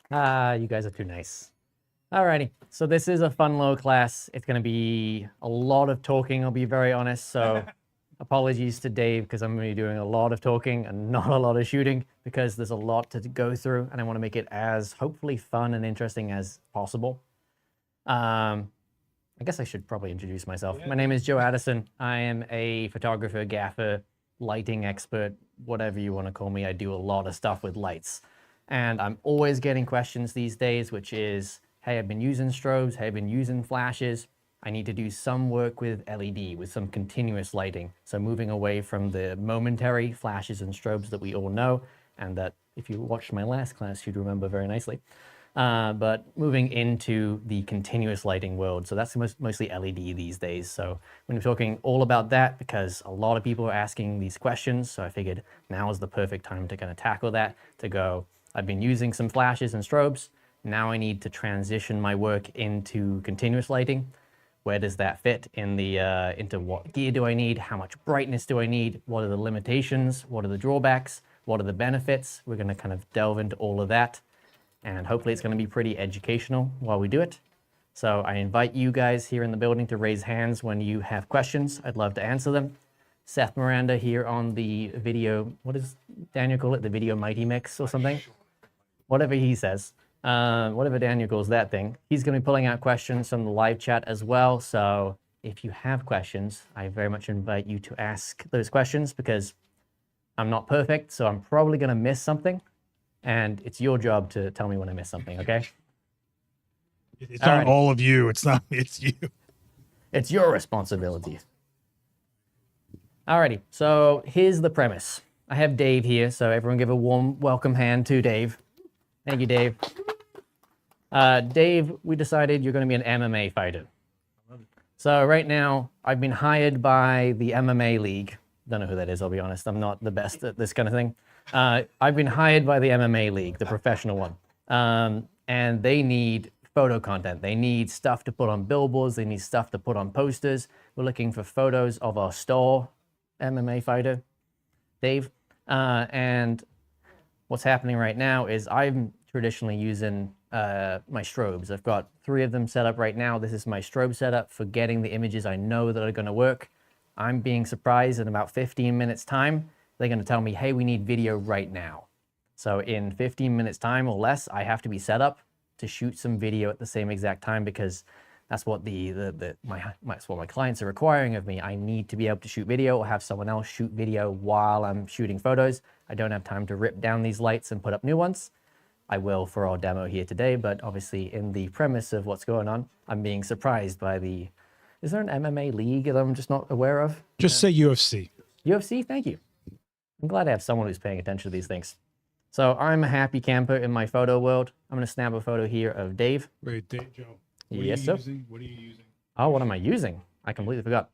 Ah, you guys are too nice. Alrighty, so this is a fun low class. It's gonna be a lot of talking, I'll be very honest. So apologies to Dave because I'm gonna be doing a lot of talking and not a lot of shooting because there's a lot to go through and I wanna make it as hopefully fun and interesting as possible. I guess I should probably introduce myself. My name is Joe Addison. I am a photographer, gaffer, lighting expert, whatever you wanna call me. I do a lot of stuff with lights. And I'm always getting questions these days, which is, hey, I've been using strobes, hey, I've been using flashes. I need to do some work with LED, with some continuous lighting. So moving away from the momentary flashes and strobes that we all know, and that if you watched my last class, you'd remember very nicely. But moving into the continuous lighting world. So that's mostly LED these days. So we're talking all about that because a lot of people are asking these questions. So I figured now is the perfect time to kind of tackle that, to go, I've been using some flashes and strobes. Now I need to transition my work into continuous lighting. Where does that fit in the into what gear do I need? How much brightness do I need? What are the limitations? What are the drawbacks? What are the benefits? We're going to kind of delve into all of that. And hopefully it's going to be pretty educational while we do it. So I invite you guys here in the building to raise hands when you have questions. I'd love to answer them. Seth Miranda here on the video, what does Daniel call it? The video mighty mix or something? Whatever he says, whatever Daniel calls that thing. He's going to be pulling out questions from the live chat as well. So if you have questions, I very much invite you to ask those questions because I'm not perfect, so I'm probably going to miss something. And it's your job to tell me when I miss something, okay? It's on all of you. It's not, it's you. It's your responsibility. Alrighty, so here's the premise. I have Dave here, so everyone give a warm welcome hand to Dave. Thank you, Dave. Dave, we decided you're going to be an MMA fighter. So right now, I've been hired by the MMA League. Don't know who that is, I'll be honest. I'm not the best at this kind of thing. I've been hired by the MMA League, the professional one. And they need photo content. They need stuff to put on billboards. They need stuff to put on posters. We're looking for photos of our star MMA fighter, Dave. And what's happening right now is I'm traditionally using my strobes. I've got 3 of them set up right now. This is my strobe setup for getting the images I know that are going to work. I'm being surprised in about 15 minutes time, they're going to tell me, hey, we need video right now. So in 15 minutes time or less, I have to be set up to shoot some video at the same exact time because that's what that's what my clients are requiring of me. I need to be able to shoot video or have someone else shoot video while I'm shooting photos. I don't have time to rip down these lights and put up new ones. I will for our demo here today, but obviously in the premise of what's going on, I'm being surprised by the, is there an MMA league that I'm just not aware of? Just say UFC. UFC, thank you. I'm glad I have someone who's paying attention to these things. So I'm a happy camper in my photo world. I'm gonna snap a photo here of Dave. Wait, Dave, Joe. Yes, sir. What are you using? Oh, what am I using? I completely forgot.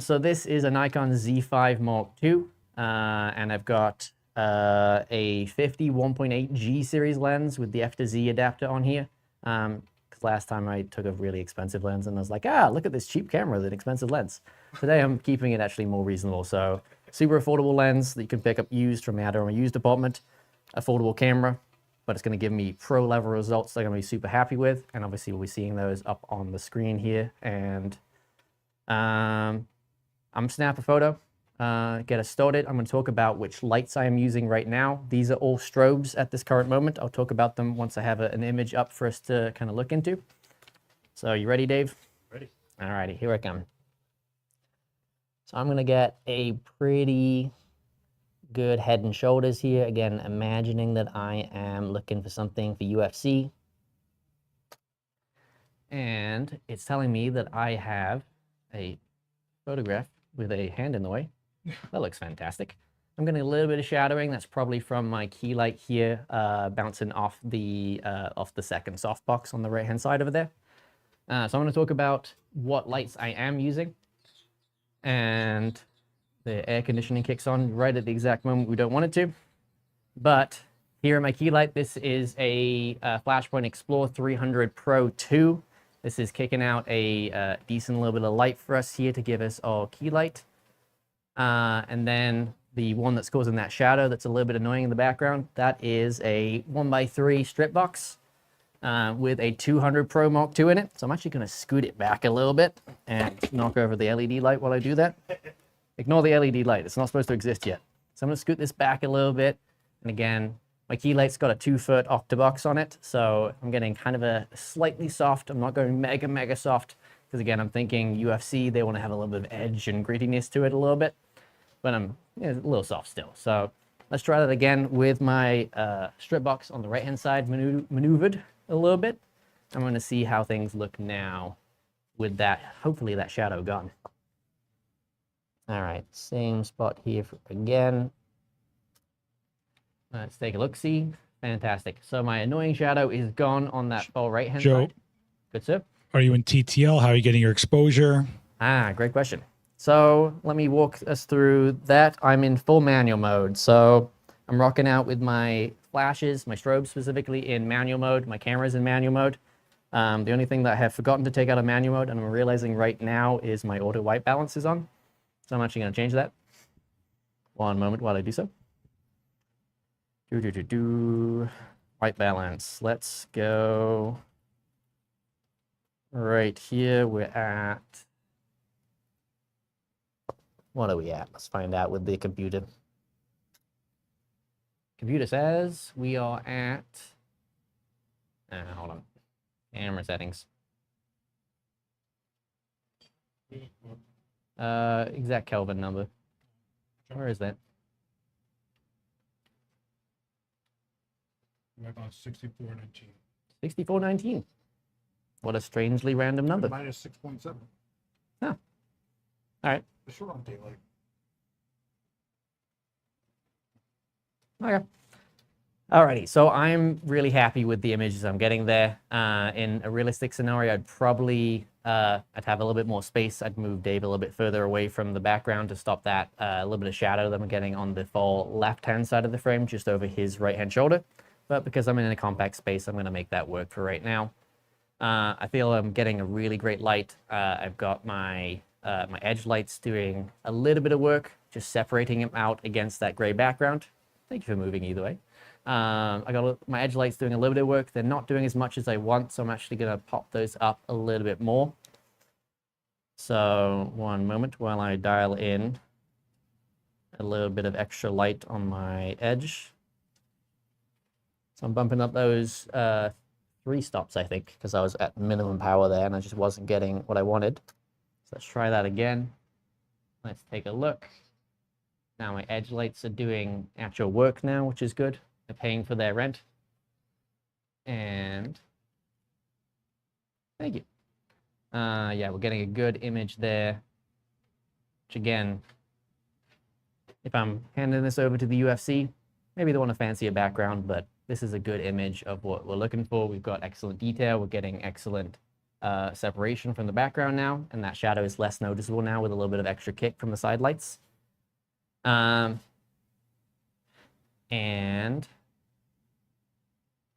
So this is a Nikon Z5 Mark II, and I've got a 50 1.8 G series lens with the F to Z adapter on here. Because last time I took a really expensive lens and I was like, look at this cheap camera with an expensive lens. Today I'm keeping it actually more reasonable. So super affordable lens that you can pick up used from the Adorama used department, affordable camera, but it's going to give me pro level results that I'm going to be super happy with. And obviously we'll be seeing those up on the screen here. And I'm snap a photo, get us started. I'm going to talk about which lights I am using right now. These are all strobes at this current moment. I'll talk about them once I have an image up for us to kind of look into. So you ready, Dave? Ready. All righty, here I come. So I'm going to get a pretty good head and shoulders here. Again, imagining that I am looking for something for UFC. And it's telling me that I have a photograph with a hand in the way. That looks fantastic. I'm getting a little bit of shadowing. That's probably from my key light here, bouncing off the second softbox on the right-hand side over there. So I'm going to talk about what lights I am using. And the air conditioning kicks on right at the exact moment we don't want it to. But here in my key light, this is a Flashpoint Explore 300 Pro 2. This is kicking out a decent little bit of light for us here to give us our key light. And then the one that's causing that shadow that's a little bit annoying in the background, that is a 1x3 strip box with a 200 Pro Mark II in it. So I'm actually going to scoot it back a little bit and knock over the LED light while I do that. Ignore the LED light. It's not supposed to exist yet. So I'm going to scoot this back a little bit. And again, my key light's got a 2-foot octabox on it. So I'm getting kind of a slightly soft. I'm not going mega soft. Because again, I'm thinking UFC, they want to have a little bit of edge and grittiness to it a little bit. But I'm a little soft still. So let's try that again with my strip box on the right-hand side maneuvered a little bit. I'm going to see how things look now with that, hopefully that shadow gone. All right, same spot here again. Let's take a look-see. Fantastic. So my annoying shadow is gone on that far right-hand side. Good, sir. Are you in TTL? How are you getting your exposure? Great question. So let me walk us through that. I'm in full manual mode. So I'm rocking out with my flashes, my strobes specifically in manual mode. My camera's in manual mode. The only thing that I have forgotten to take out of manual mode, and I'm realizing right now, is my auto white balance is on. So I'm actually going to change that. One moment while I do so. White balance. Let's go. Right here, we're at... What are we at? Let's find out with the computer. Computer says we are at... hold on. Camera settings. Exact Kelvin number. Where is that? Right on 6419. 6419. What a strangely random number. Minus 6.7. Huh. All right. The short on daylight. Okay. Alrighty, so I'm really happy with the images I'm getting there. In a realistic scenario, I'd probably I'd have a little bit more space. I'd move Dave a little bit further away from the background to stop that little bit of shadow that I'm getting on the far left-hand side of the frame, just over his right-hand shoulder. But because I'm in a compact space, I'm going to make that work for right now. I feel I'm getting a really great light. I've got my my edge lights doing a little bit of work, just separating them out against that gray background. Thank you for moving either way. I got my edge lights doing a little bit of work. They're not doing as much as I want, so I'm actually going to pop those up a little bit more. So one moment while I dial in a little bit of extra light on my edge. So I'm bumping up those 3 stops, I think, because I was at minimum power there and I just wasn't getting what I wanted. So let's try that again. Let's take a look. Now my edge lights are doing actual work now, which is good. They're paying for their rent. And thank you. Yeah, we're getting a good image there. Which again, if I'm handing this over to the UFC, maybe they want a fancier background, but this is a good image of what we're looking for. We've got excellent detail. We're getting excellent separation from the background now, and that shadow is less noticeable now with a little bit of extra kick from the side lights. And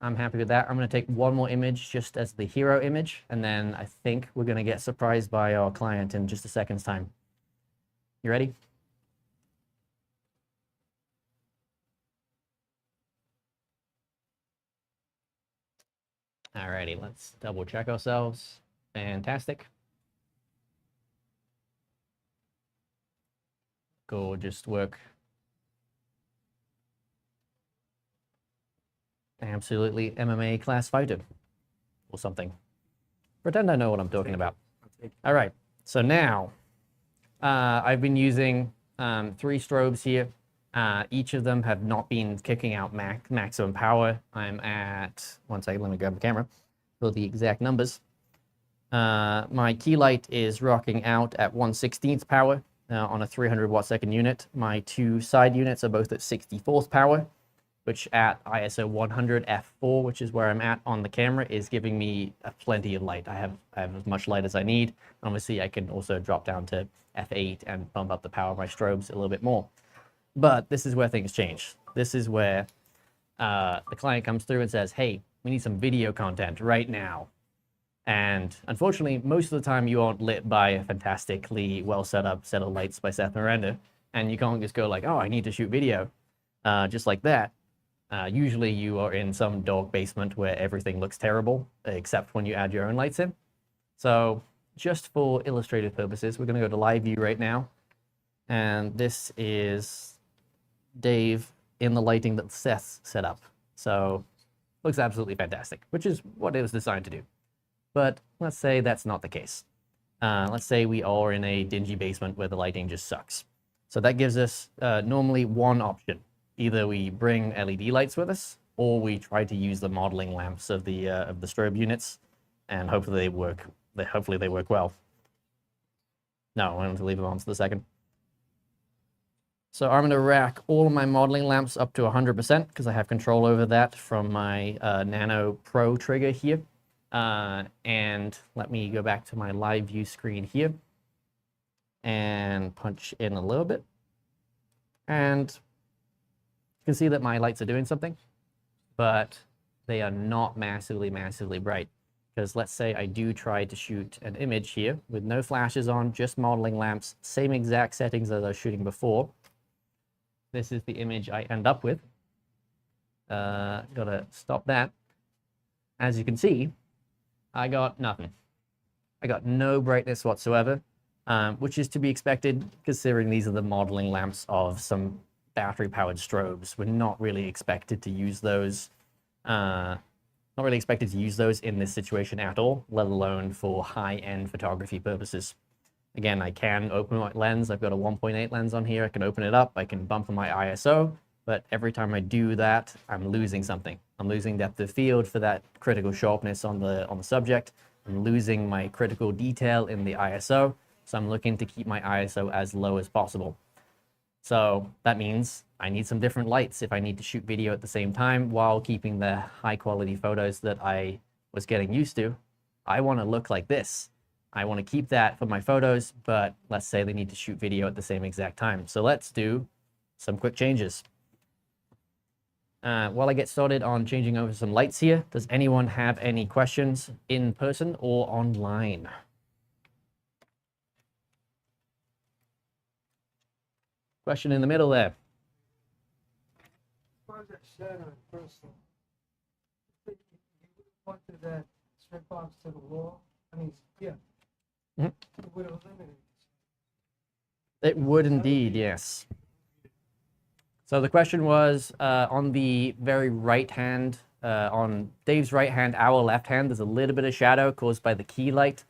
I'm happy with that. I'm going to take one more image just as the hero image, and then I think we're going to get surprised by our client in just a second's time. You ready? Alrighty, let's double check ourselves. Fantastic. Gorgeous work. Absolutely MMA class fighter or something. Pretend I know what I'm talking about. All right, so now I've been using 3 strobes here. Each of them have not been kicking out maximum power. I'm at, one second, let me grab the camera for the exact numbers. My key light is rocking out at 1/16 power on a 300 watt second unit. My 2 side units are both at 64th power, which at ISO 100 f4, which is where I'm at on the camera, is giving me plenty of light. I have as much light as I need. Obviously, I can also drop down to f8 and bump up the power of my strobes a little bit more. But this is where things change. This is where the client comes through and says, hey, we need some video content right now. And unfortunately, most of the time you aren't lit by a fantastically well set up set of lights by Seth Miranda. and you can't just go like, oh, I need to shoot video, just like that. Usually you are in some dark basement where everything looks terrible, except when you add your own lights in. So just for illustrative purposes, we're going to go to live view right now. And this is Dave in the lighting that Seth set up. So looks absolutely fantastic, which is what it was designed to do. But let's say that's not the case. Let's say we are in a dingy basement where the lighting just sucks. So that gives us normally one option. Either we bring LED lights with us, or we try to use the modeling lamps of the strobe units, and hopefully they work. Hopefully they work well. No, I'm going to leave them on for the second. So I'm going to rack all of my modeling lamps up to 100% because I have control over that from my Nano Pro trigger here. And let me go back to my live view screen here and punch in a little bit. And you can see that my lights are doing something, but they are not massively bright. Because let's say I do try to shoot an image here with no flashes on, just modeling lamps, same exact settings as I was shooting before. This is the image I end up with. Gotta stop that. As you can see, I got nothing. I got no brightness whatsoever, which is to be expected considering these are the modeling lamps of some battery-powered strobes. We're not really expected to use those. Not really expected to use those in this situation at all, let alone for high-end photography purposes. Again, I can open my lens. I've got a 1.8 lens on here. I can open it up. I can bump my ISO, but every time I do that, I'm losing something. I'm losing depth of field for that critical sharpness on the subject. I'm losing my critical detail in the ISO, so I'm looking to keep my ISO as low as possible. So that means I need some different lights if I need to shoot video at the same time while keeping the high quality photos that I was getting used to. I want to look like this. I want to keep that for my photos, but let's say they need to shoot video at the same exact time. So let's do some quick changes. While I get started on changing over some lights here, does anyone have any questions in person or online? Question in the middle there. Why is that shadow first? You wanted that strip box to the wall. I mean, yeah. Mhm. It would eliminate. It would indeed, yes. So the question was on the very right hand, on Dave's right hand, our left hand, there's a little bit of shadow caused by the key light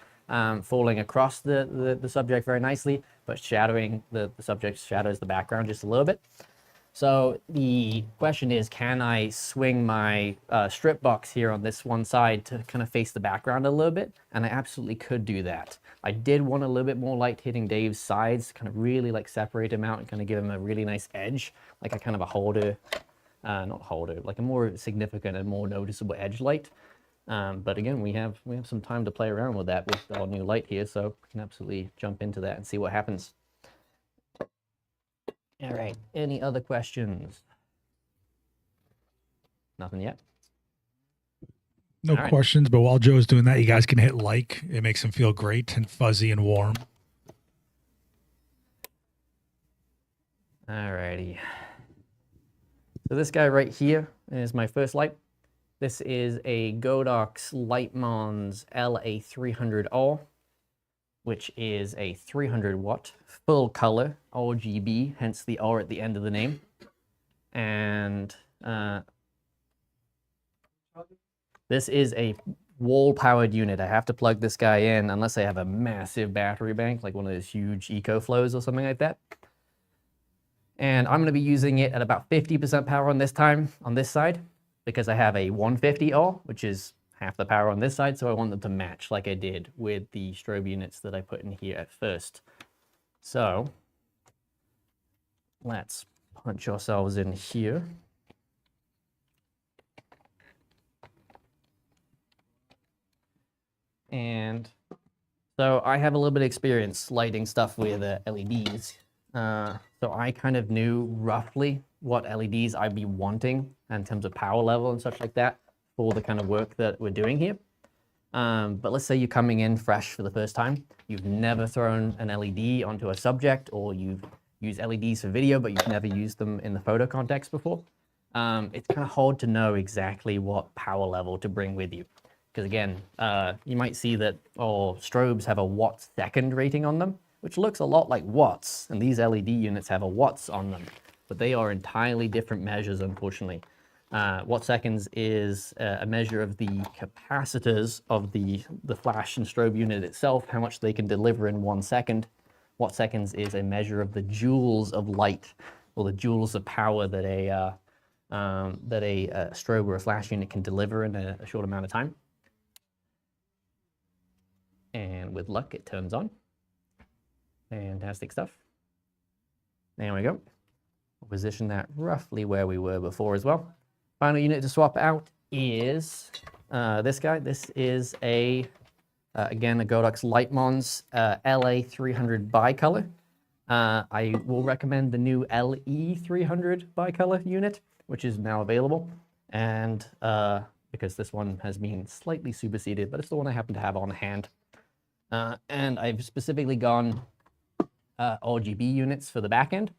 falling across the subject very nicely, but shadowing the subject shadows the background just a little bit. So the question is, can I swing my strip box here on this one side to kind of face the background a little bit? And I absolutely could do that. I did want a little bit more light hitting Dave's sides, kind of really like separate him out and kind of give him a really nice edge, like a kind of a holder, not holder, like a more significant and more noticeable edge light. But again, we have some time to play around with that with our new light here, so we can absolutely jump into that and see what happens. All right, any other questions? Nothing yet? No All right. questions, but while Joe's doing that, you guys can hit like. It makes him feel great and fuzzy and warm. All righty. So this guy right here is my first light. This is a Godox Lightmons LA300R, which is a 300 watt full color RGB, hence the R at the end of the name. And this is a wall powered unit. I have to plug this guy in unless I have a massive battery bank, like one of those huge EcoFlows or something like that. And I'm going to be using it at about 50% power on this side, because I have a 150R, which is half the power on this side, so I want them to match like I did with the strobe units that I put in here at first. So let's punch ourselves in here. And so I have a little bit of experience lighting stuff with LEDs. So I kind of knew roughly what LEDs I'd be wanting in terms of power level and such like that for the kind of work that we're doing here. But let's say you're coming in fresh for the first time. You've never thrown an LED onto a subject, or you've use LEDs for video, but you've never used them in the photo context before, it's kind of hard to know exactly what power level to bring with you. Because again, you might see that strobes have a watt second rating on them, which looks a lot like watts, and these LED units have a watts on them, but they are entirely different measures, unfortunately. Watt seconds is a measure of the capacitors of the flash and strobe unit itself, how much they can deliver in 1 second. Watt seconds is a measure of the joules of light, or the joules of power that a strobe or a flash unit can deliver in a short amount of time. And with luck, it turns on. Fantastic stuff. There we go. We'll position that roughly where we were before as well. Final unit to swap out is this guy. This is again, a Godox Lightmons LA300 bicolor. I will recommend the new LE300 bicolor unit, which is now available. And because this one has been slightly superseded, but it's the one I happen to have on hand. And I've specifically gone RGB units for the back end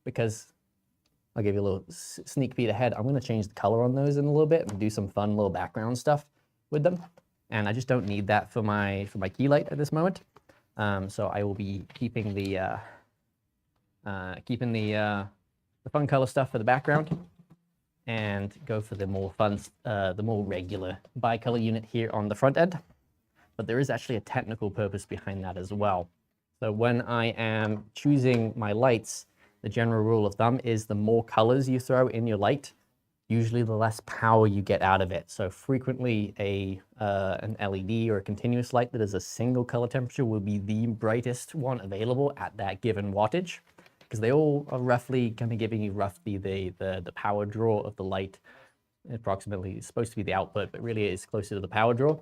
because I'll give you a little sneak peek ahead. I'm going to change the color on those in a little bit and do some fun little background stuff with them. And I just don't need that for my key light at this moment. So I will be keeping the fun color stuff for the background and go for the more fun, the more regular bicolor unit here on the front end. But there is actually a technical purpose behind that as well. So when I am choosing my lights, the general rule of thumb is the more colors you throw in your light, usually the less power you get out of it. So frequently an LED or a continuous light that is a single color temperature will be the brightest one available at that given wattage, because they all are roughly kind of giving you the power draw of the light. Approximately, it's supposed to be the output, but really it's closer to the power draw.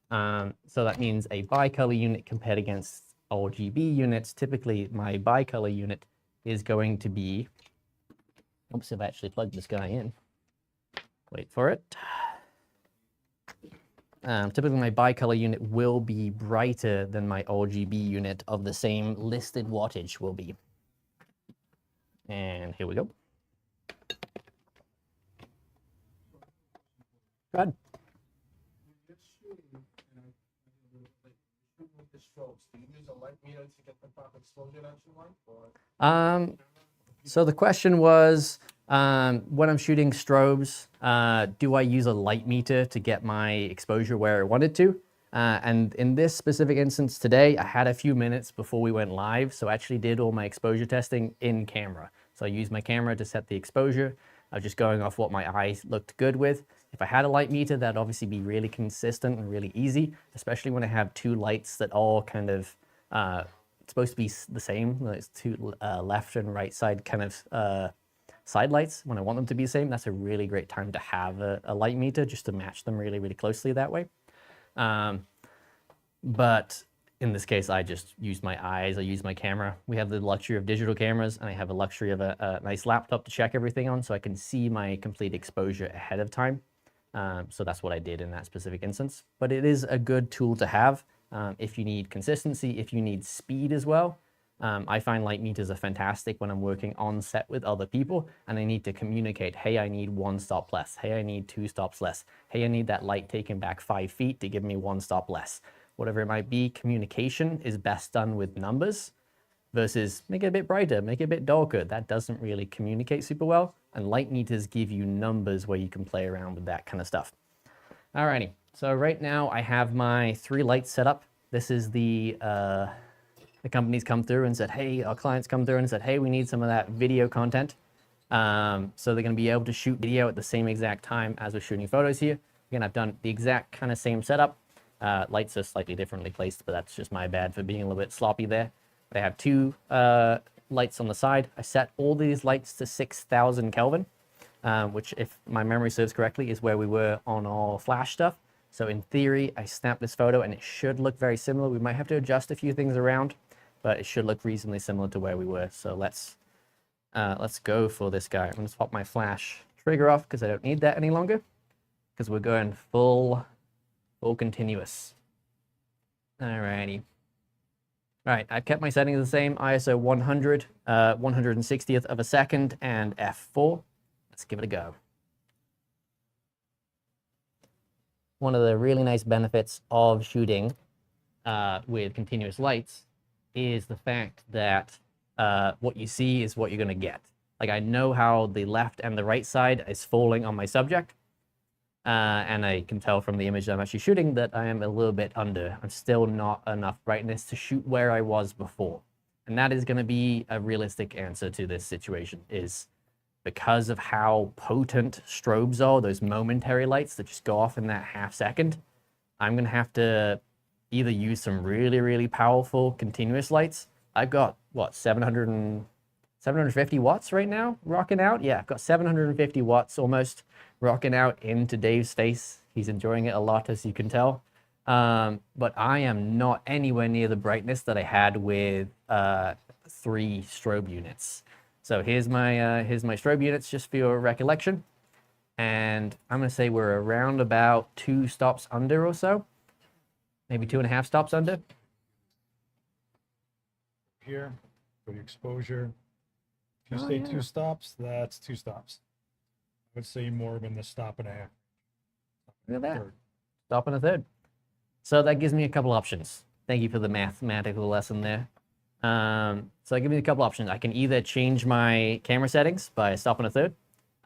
So that means a bicolor unit compared against RGB units. Typically, my bicolor unit is going to be, oops, I've actually plugged this guy in. Wait for it. Typically, my bicolor unit will be brighter than my RGB unit of the same listed wattage will be. And here we go. Go ahead. Do you use a light meter to get the proper exposure that you want? So the question was, when I'm shooting strobes, do I use a light meter to get my exposure where I wanted to? And in this specific instance today, I had a few minutes before we went live, so I actually did all my exposure testing in camera. So I used my camera to set the exposure. I was just going off what my eyes looked good with. If I had a light meter, that'd obviously be really consistent and really easy, especially when I have two lights that all kind of supposed to be the same. It's two left and right side kind of side lights. When I want them to be the same, that's a really great time to have a light meter just to match them really, really closely that way. But in this case, I just used my eyes, I used my camera. We have the luxury of digital cameras, and I have a luxury of a nice laptop to check everything on, so I can see my complete exposure ahead of time. So that's what I did in that specific instance. But it is a good tool to have if you need consistency, if you need speed as well. I find light meters are fantastic when I'm working on set with other people and I need to communicate, hey, I need 1 stop less. Hey, I need 2 stops less. Hey, I need that light taken back 5 feet to give me 1 stop less. Whatever it might be, communication is best done with numbers versus make it a bit brighter, make it a bit darker. That doesn't really communicate super well. And light meters give you numbers where you can play around with that kind of stuff. Alrighty, so right now I have my 3 lights set up. This is the companies come through and said, hey, our clients come through and said, hey, we need some of that video content. So they're gonna be able to shoot video at the same exact time as we're shooting photos here. Again, I've done the exact kind of same setup. Lights are slightly differently placed, but that's just my bad for being a little bit sloppy there. But I have 2 lights on the side. I set all these lights to 6,000 Kelvin, which, if my memory serves correctly, is where we were on our flash stuff. So in theory, I snapped this photo and it should look very similar. We might have to adjust a few things around, but it should look reasonably similar to where we were. So let's go for this guy. I'm gonna swap my flash trigger off because I don't need that any longer, because we're going full continuous. Alrighty. All right, I've kept my settings the same, ISO 100, 160th of a second, and f4. Let's give it a go. One of the really nice benefits of shooting with continuous lights is the fact that what you see is what you're going to get. Like, I know how the left and the right side is falling on my subject, and I can tell from the image that I'm actually shooting that I am a little bit under. I'm still not enough brightness to shoot where I was before. And that is going to be a realistic answer to this situation, is because of how potent strobes are, those momentary lights that just go off in that half second, I'm going to have to either use some really, really powerful continuous lights. I've got, what, 750 watts right now rocking out? Yeah, I've got 750 watts almost rocking out into Dave's face. He's enjoying it a lot, as you can tell. But I am not anywhere near the brightness that I had with 3 strobe units. So here's my strobe units just for your recollection. And I'm going to say we're around about 2 stops under or so. Maybe 2.5 stops under. Here, go to exposure. If you Oh, say yeah. 2 stops, that's 2 stops. I would say more than the stop and a half. Look at that. Third. Stop and a third. So that gives me a couple options. Thank you for the mathematical lesson there. So that gives me a couple options. I can either change my camera settings by a stop and a third,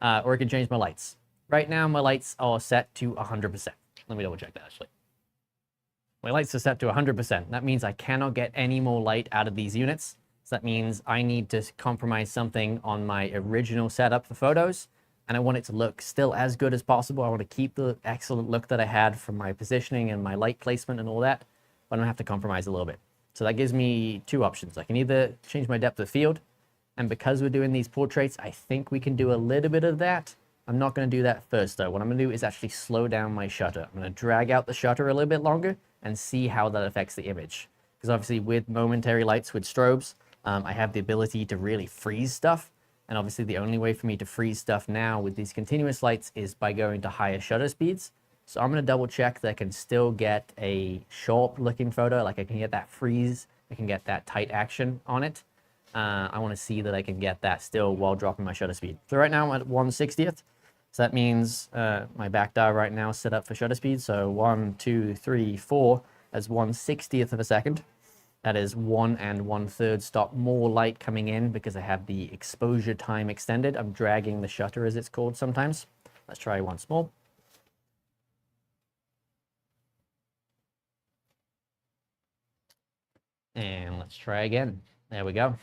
or I can change my lights. Right now, my lights are set to 100%. Let me double check that, actually. My lights are set to 100%. That means I cannot get any more light out of these units. So that means I need to compromise something on my original setup for photos, and I want it to look still as good as possible. I want to keep the excellent look that I had from my positioning and my light placement and all that, but I'm gonna have to compromise a little bit. So that gives me 2 options. I can either change my depth of field, and because we're doing these portraits, I think we can do a little bit of that. I'm not gonna do that first though. What I'm gonna do is actually slow down my shutter. I'm gonna drag out the shutter a little bit longer and see how that affects the image. Because obviously with momentary lights, with strobes, I have the ability to really freeze stuff. And obviously the only way for me to freeze stuff now with these continuous lights is by going to higher shutter speeds. So I'm gonna double check that I can still get a sharp looking photo, like I can get that freeze, I can get that tight action on it. I wanna see that I can get that still while dropping my shutter speed. So right now I'm at 1/60th. So that means my back dial right now is set up for shutter speed. So 1, 2, 3, 4 as 1/60th of a second. That is 1 1/3 stop more light coming in because I have the exposure time extended. I'm dragging the shutter, as it's called sometimes. Let's try once more. And let's try again. There we go.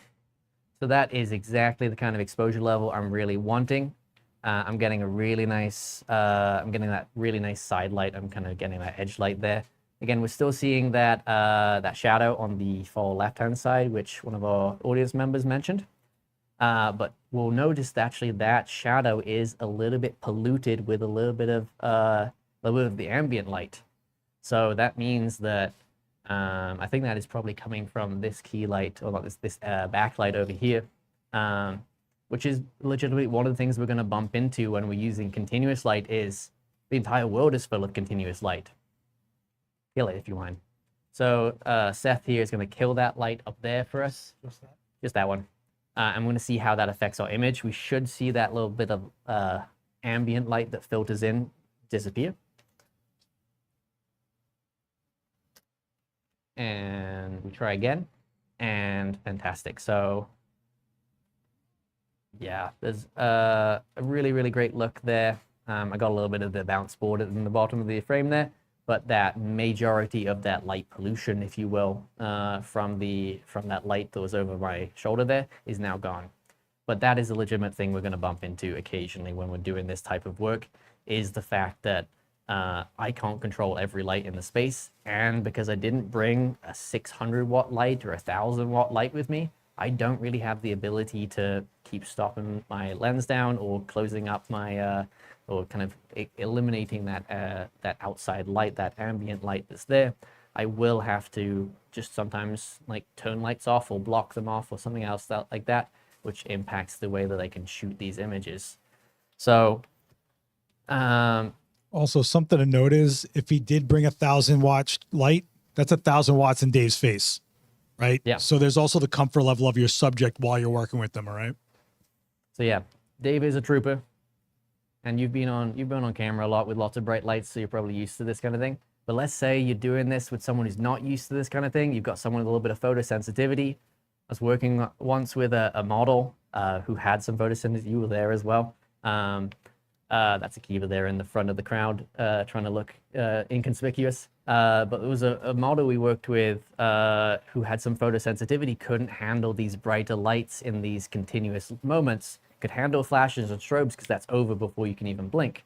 So that is exactly the kind of exposure level I'm really wanting. I'm getting a really nice, I'm getting that really nice side light. I'm kind of getting that edge light there. Again, we're still seeing that, that shadow on the far left-hand side, which one of our audience members mentioned. But we'll notice that actually that shadow is a little bit polluted with a little bit of the ambient light. So that means that I think that is probably coming from this key light, or not this backlight over here, which is legitimately one of the things we're going to bump into when we're using continuous light. Is the entire world is full of continuous light. Kill it if you mind. So Seth here is going to kill that light up there for us. Just that one. I'm going to see how that affects our image. We should see that little bit of ambient light that filters in disappear. And we try again, and fantastic. So yeah, there's a really, really great look there. I got a little bit of the bounce board in the bottom of the frame there, but that majority of that light pollution, if you will, from that light that was over my shoulder there is now gone. But that is a legitimate thing we're going to bump into occasionally when we're doing this type of work, is the fact that I can't control every light in the space, and because I didn't bring a 600 watt light or a 1000 watt light with me, I don't really have the ability to keep stopping my lens down or closing up my, or kind of eliminating that that outside light, that ambient light that's there. I will have to just sometimes like turn lights off or block them off or something else like that, which impacts the way that I can shoot these images. So, Also, something to note is if he did bring 1,000 watt light, that's 1,000 watts in Dave's face. right? Yeah. So there's also the comfort level of your subject while you're working with them, all right? So yeah, Dave is a trooper, and you've been on camera a lot with lots of bright lights, so you're probably used to this kind of thing. But let's say you're doing this with someone who's not used to this kind of thing. You've got someone with a little bit of photosensitivity. I was working once with a model who had some photosensitivity. You were there as well. That's a Kiva there in the front of the crowd, trying to look inconspicuous. But there was a model we worked with who had some photosensitivity, couldn't handle these brighter lights in these continuous moments, could handle flashes and strobes because that's over before you can even blink.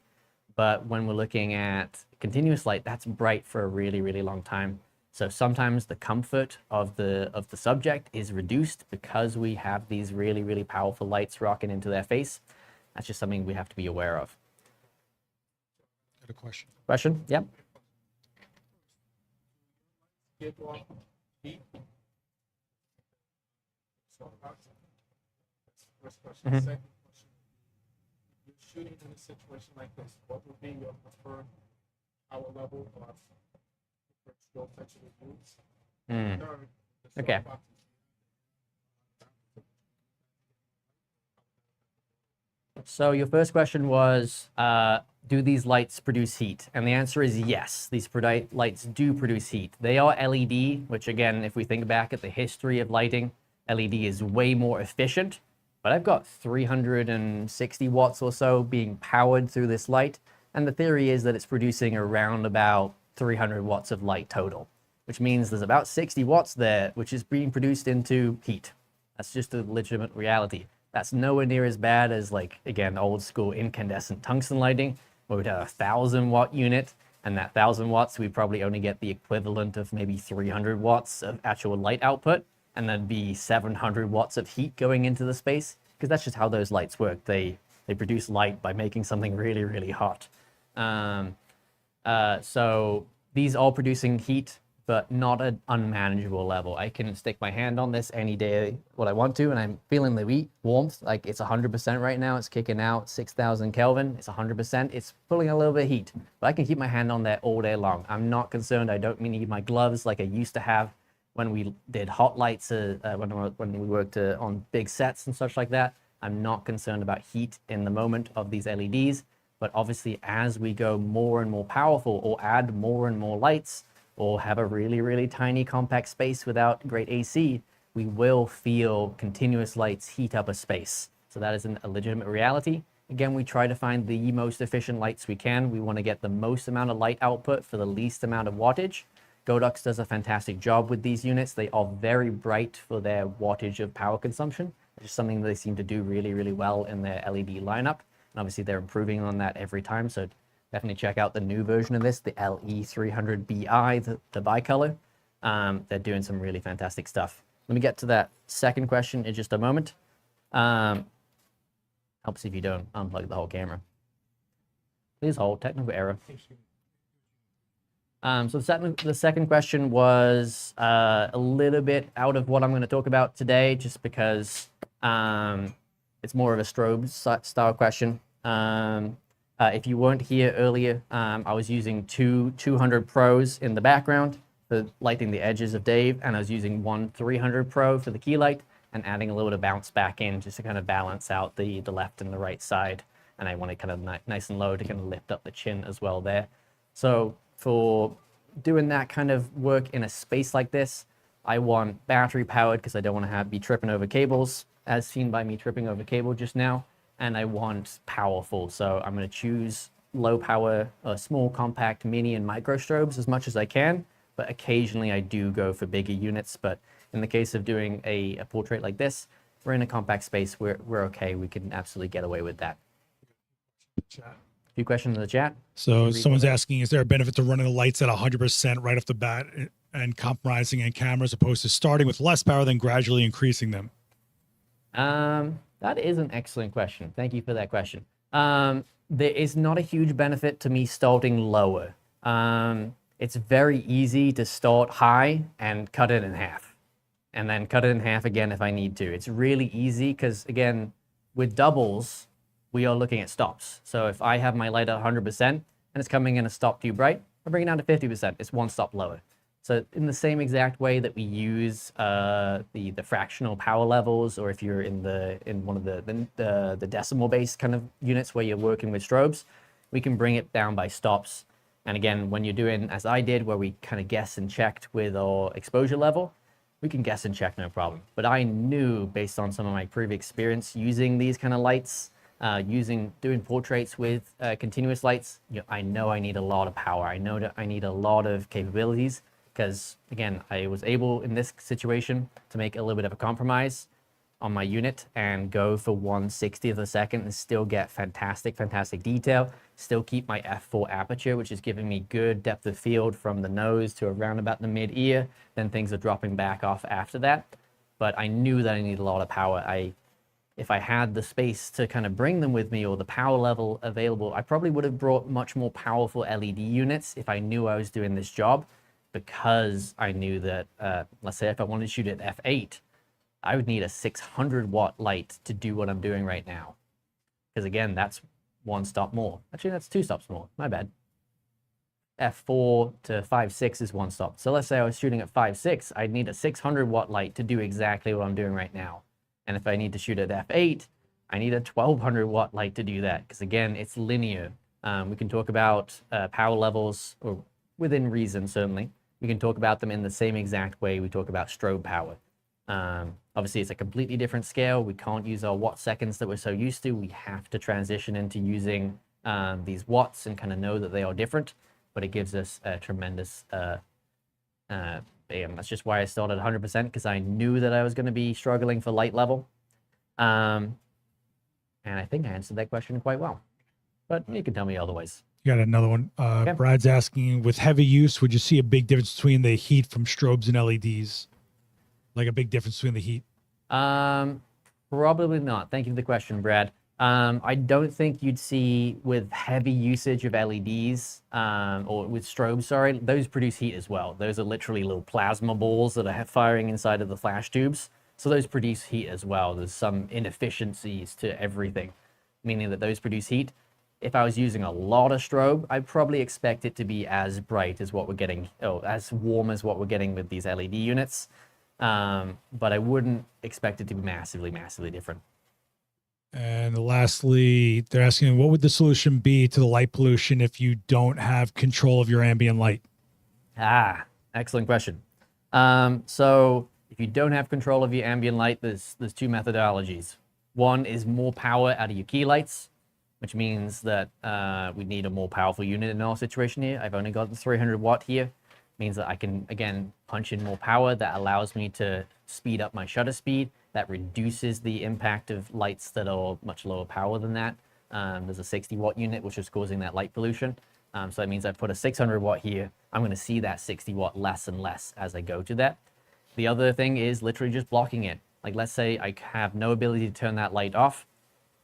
But when we're looking at continuous light, that's bright for a really, really long time. So sometimes the comfort of the subject is reduced because we have these really, really powerful lights rocking into their face. That's just something we have to be aware of. Got a question. Question? Yep. Get off heat. So that's the first question. Mhm. Second question. You're shooting in a situation like this. What would be your preferred hour level of strobe that you would use? Mm. Third, the Okay. softbox. So your first question was, do these lights produce heat? And the answer is yes, these lights do produce heat. They are LED, which again, if we think back at the history of lighting, LED is way more efficient. But I've got 360 watts or so being powered through this light. And the theory is that it's producing around about 300 watts of light total, which means there's about 60 watts there, which is being produced into heat. That's just a legitimate reality. That's nowhere near as bad as, like, again, old school incandescent tungsten lighting, where we'd have a 1,000-watt unit, and that 1,000 watts, we probably only get the equivalent of maybe 300 watts of actual light output, and then be 700 watts of heat going into the space, because that's just how those lights work. They produce light by making something really, really hot. So these are producing heat, but not an unmanageable level. I can stick my hand on this any day what I want to, and I'm feeling the warmth. Like, it's 100% right now. It's kicking out 6,000 Kelvin. It's 100%. It's pulling a little bit of heat, but I can keep my hand on there all day long. I'm not concerned. I don't need my gloves like I used to have when we did hot lights, when we worked on big sets and such like that. I'm not concerned about heat in the moment of these LEDs, but obviously as we go more and more powerful or add more and more lights, or have a really, really tiny compact space without great AC, we will feel continuous lights heat up a space. So that is a legitimate reality. Again, we try to find the most efficient lights we can. We want to get the most amount of light output for the least amount of wattage. Godox does a fantastic job with these units. They are very bright for their wattage of power consumption, which is something they seem to do really, really well in their LED lineup. And obviously they're improving on that every time. So definitely check out the new version of this, the LE300BI, the bicolor. They're doing some really fantastic stuff. Let me get to that second question in just a moment. Helps if you don't unplug the whole camera. Please hold, technical error. So the second question was a little bit out of what I'm going to talk about today, just because it's more of a Strobe style question. If you weren't here earlier, I was using two 200 Pros in the background for lighting the edges of Dave, and I was using one 300 Pro for the key light, and adding a little bit of bounce back in just to kind of balance out the left and the right side. And I want it kind of nice and low to kind of lift up the chin as well there. So for doing that kind of work in a space like this, I want battery powered because I don't want to be tripping over cables, as seen by me tripping over cable just now. And I want powerful, so I'm going to choose low power, small, compact, mini, and micro strobes as much as I can, but occasionally I do go for bigger units. But in the case of doing a portrait like this, we're in a compact space, we're okay, we can absolutely get away with that. A few questions in the chat. So someone's asking, is there a benefit to running the lights at 100% right off the bat and compromising in camera, as opposed to starting with less power, then gradually increasing them? That is an excellent question. Thank you for that question. There is not a huge benefit to me starting lower. It's very easy to start high and cut it in half, and then cut it in half again if I need to. It's really easy because, again, with doubles, we are looking at stops. So if I have my light at 100% and it's coming in a stop too bright, I bring it down to 50%. It's one stop lower. So in the same exact way that we use the fractional power levels, or if you're in one of the decimal based kind of units where you're working with strobes, we can bring it down by stops. And again, when you're doing as I did, where we kind of guess and checked with our exposure level, we can guess and check no problem. But I knew based on some of my previous experience using these kind of lights, doing portraits with continuous lights, I know I need a lot of power. I know that I need a lot of capabilities because, again, I was able in this situation to make a little bit of a compromise on my unit and go for 1/60th of a second and still get fantastic detail, still keep my f4 aperture, which is giving me good depth of field from the nose to around about the mid-ear. Then things are dropping back off after that. But I knew that I needed a lot of power. If I had the space to kind of bring them with me or the power level available, I probably would have brought much more powerful LED units if I knew I was doing this job, because I knew that, let's say if I wanted to shoot at f8, I would need a 600 watt light to do what I'm doing right now. Because again, that's one stop more. Actually, that's two stops more, my bad. F4 to 5.6 is one stop. So let's say I was shooting at 5.6, I'd need a 600 watt light to do exactly what I'm doing right now. And if I need to shoot at f8, I need a 1200 watt light to do that. Because again, it's linear. We can talk about power levels, or within reason, certainly. We can talk about them in the same exact way we talk about strobe power. Obviously, it's a completely different scale. We can't use our watt seconds that we're so used to. We have to transition into using these watts and kind of know that they are different. But it gives us a tremendous, that's just why I started 100%, because I knew that I was going to be struggling for light level. And I think I answered that question quite well. But you can tell me otherwise. You got another one. Brad's asking, with heavy use, would you see a big difference between the heat from strobes and LEDs? Like a big difference between the heat? Probably not. Thank you for the question, Brad. I don't think you'd see with heavy usage of LEDs, or with strobes, sorry, those produce heat as well. Those are literally little plasma balls that are firing inside of the flash tubes. So those produce heat as well. There's some inefficiencies to everything, meaning that those produce heat. If I was using a lot of strobe, I'd probably expect it to be as bright as what we're getting, as warm as what we're getting with these LED units. But I wouldn't expect it to be massively different. And lastly, they're asking, what would the solution be to the light pollution if you don't have control of your ambient light? Excellent question. So if you don't have control of your ambient light, there's two methodologies. One is more power out of your key lights, which means that we need a more powerful unit in our situation here. I've only got the 300 watt here. Means that I can, again, punch in more power. That allows me to speed up my shutter speed. That reduces the impact of lights that are much lower power than that. There's a 60 watt unit, which is causing that light pollution. So that means I put a 600 watt here. I'm going to see that 60 watt less and less as I go to that. The other thing is literally just blocking it. Like, let's say I have no ability to turn that light off.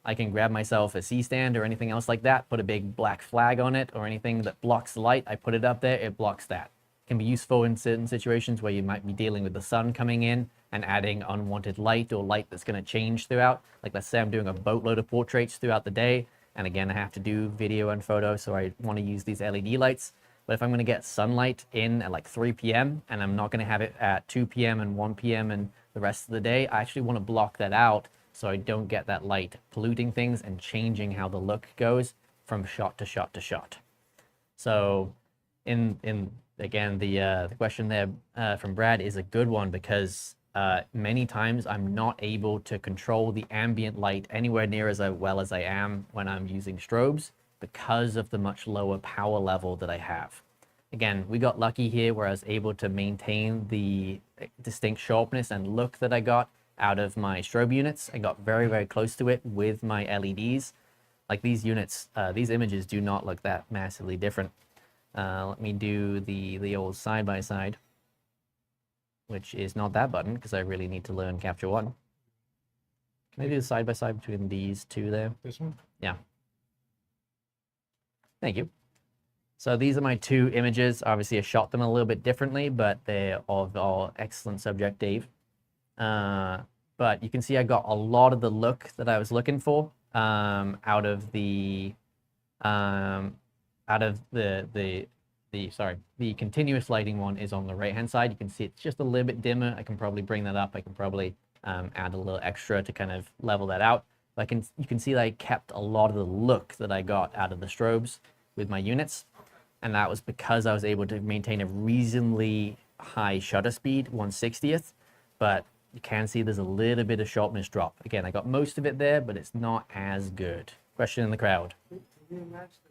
I can grab myself a C-stand or anything else like that, put a big black flag on it, or anything that blocks the light. I put it up there, it blocks that. Can be useful in certain situations where you might be dealing with the sun coming in and adding unwanted light, or light that's going to change throughout. Like, let's say I'm doing a boatload of portraits throughout the day, and again, I have to do video and photo, so I want to use these LED lights. But if I'm going to get sunlight in at like 3 p.m. and I'm not going to have it at 2 p.m. and 1 p.m. and the rest of the day, I actually want to block that out so I don't get that light polluting things and changing how the look goes from shot to shot to shot. So again, the question there from Brad is a good one, because many times I'm not able to control the ambient light anywhere near as well as I am when I'm using strobes, because of the much lower power level that I have. Again, we got lucky here where I was able to maintain the distinct sharpness and look that I got out of my strobe units. I got very close to it with my LEDs. Like, these units, these images do not look that massively different. Let me do the old side-by-side, which is not that button, because I really need to learn Capture One. Can I do the side-by-side between these two there? This one? Yeah. Thank you. So these are my two images. Obviously, I shot them a little bit differently, but they're of all excellent subject, Dave. But you can see I got a lot of the look that I was looking for out of the the continuous lighting one is on the right hand side. You can see it's just a little bit dimmer. I can probably bring that up. I can probably add a little extra to kind of level that out. But you can see that I kept a lot of the look that I got out of the strobes with my units. And that was because I was able to maintain a reasonably high shutter speed, 1/60th, but you can see there's a little bit of sharpness drop. Again, I got most of it there, but it's not as good. Question in the crowd. Did you match the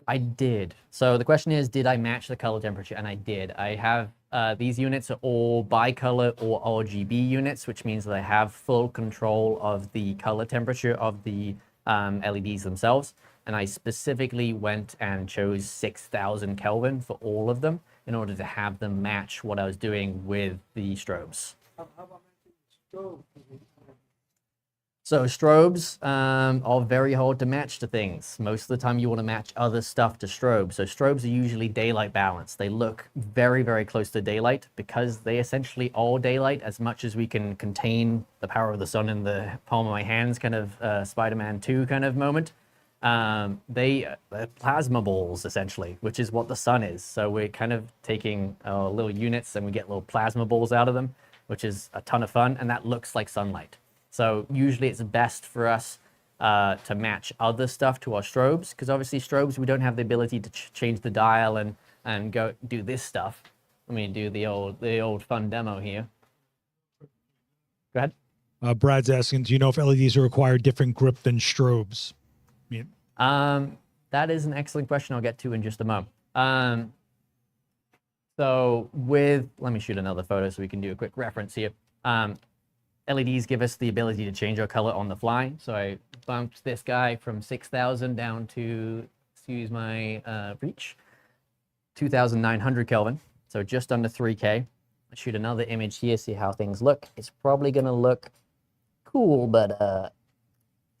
I did. So the question is, did I match the color temperature? And I did. I have, these units are all bicolor or RGB units, which means that I have full control of the color temperature of the LEDs themselves. And I specifically went and chose 6,000 Kelvin for all of them in order to have them match what I was doing with the strobes. how about matching the strobe? So strobes are very hard to match to things. Most of the time you want to match other stuff to strobes. So strobes are usually daylight balanced. They look very, very close to daylight because they essentially are daylight as much as we can contain the power of the sun in the palm of my hands kind of Spider-Man 2 kind of moment. They're plasma balls essentially, which is what the sun is. So we're kind of taking little units and we get little plasma balls out of them, which is a ton of fun. And that looks like sunlight. So usually it's best for us to match other stuff to our strobes, because obviously strobes, we don't have the ability to change the dial and go do this stuff. Let me do the old fun demo here. Go ahead. Brad's asking, do you know if LEDs require different grip than strobes? That is an excellent question I'll get to in just a moment. So let me shoot another photo so we can do a quick reference here. LEDs give us the ability to change our color on the fly. So I bumped this guy from 6,000 down to, excuse my reach, 2,900 Kelvin. So just under 3K. I shoot another image here, see how things look. It's probably gonna look cool, but